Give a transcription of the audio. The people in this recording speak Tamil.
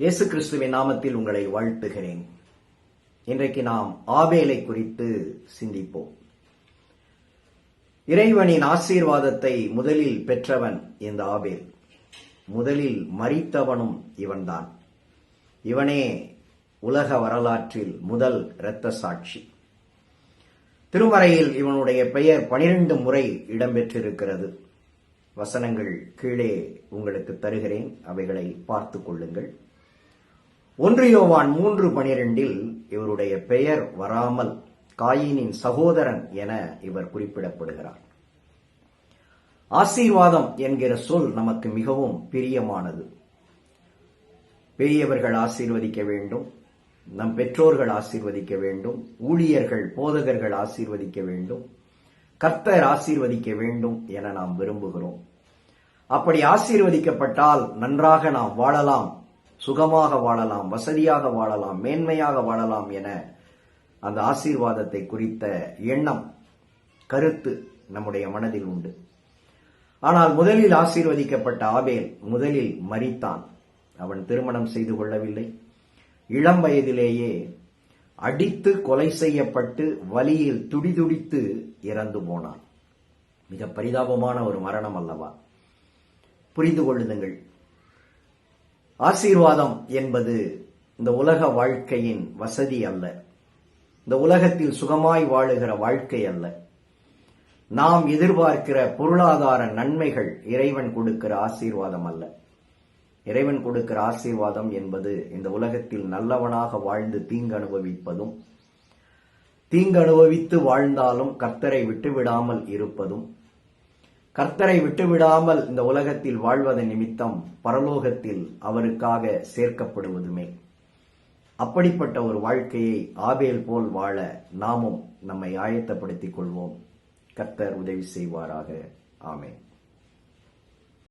இயேசு கிறிஸ்துவின் நாமத்தில் உங்களை வாழ்த்துகிறேன். இன்றைக்கு நாம் ஆபேலை குறித்து சிந்திப்போம். இறைவனின் ஆசீர்வாதத்தை முதலில் பெற்றவன் இந்த ஆபேல். முதலில் மரித்தவனும் இவன்தான். இவனே உலக வரலாற்றில் முதல் இரத்த சாட்சி. திருமறையில் இவனுடைய பெயர் 12 முறை இடம்பெற்றிருக்கிறது. வசனங்கள் கீழே உங்களுக்கு தருகிறேன், அவைகளை பார்த்துக் கொள்ளுங்கள். 1 யோவான் 3:12 இவருடைய பெயர் வராமல் காயினின் சகோதரன் என இவர் குறிப்பிடப்படுகிறார். ஆசீர்வாதம் என்கிற சொல் நமக்கு மிகவும் பிரியமானது. பெரியவர்கள் ஆசீர்வதிக்க வேண்டும், நம் பெற்றோர்கள் ஆசீர்வதிக்க வேண்டும், ஊழியர்கள் போதகர்கள் ஆசீர்வதிக்க வேண்டும், கர்த்தர் ஆசீர்வதிக்க வேண்டும் என நாம் விரும்புகிறோம். அப்படி ஆசீர்வதிக்கப்பட்டால் நன்றாக நாம் வாழலாம், சுகமாக வாழலாம், வசதியாக வாழலாம், மேன்மையாக வாழலாம் என அந்த ஆசீர்வாதத்தை குறித்த எண்ணம், கருத்து நம்முடைய மனதில் உண்டு. ஆனால் முதலில் ஆசீர்வதிக்கப்பட்ட ஆபேல் முதலில் மரித்தான். அவன் திருமணம் செய்து கொள்ளவில்லை. இளம் வயதிலேயே அடித்து கொலை செய்யப்பட்டு வலியில் துடிதுடித்து இறந்து போனான். மிக பரிதாபமான ஒரு மரணம் அல்லவா? புரிந்து கொள்ளுங்கள். ஆசீர்வாதம் என்பது இந்த உலக வாழ்க்கையின் வசதி அல்ல. இந்த உலகத்தில் சுகமாய் வாழுகிற வாழ்க்கை அல்ல. நாம் எதிர்பார்க்கிற பொருளாதார நன்மைகள் இறைவன் கொடுக்கிற ஆசீர்வாதம் அல்ல. இறைவன் கொடுக்கிற ஆசீர்வாதம் என்பது இந்த உலகத்தில் நல்லவனாக வாழ்ந்து தீங்கு அனுபவிப்பதும், தீங்கு அனுபவித்து வாழ்ந்தாலும் கர்த்தரை விட்டுவிடாமல் இருப்பதும், கர்த்தரை விட்டுவிடாமல் இந்த உலகத்தில் வாழ்வதன் நிமித்தம் பரலோகத்தில் அவருக்காக சேர்க்கப்படுவதுமே. அப்படிப்பட்ட ஒரு வாழ்க்கையை ஆபேல் போல் வாழ நாமும் நம்மை ஆயத்தப்படுத்திக் கொள்வோம். கர்த்தர் உதவி செய்வாராக. ஆமென்.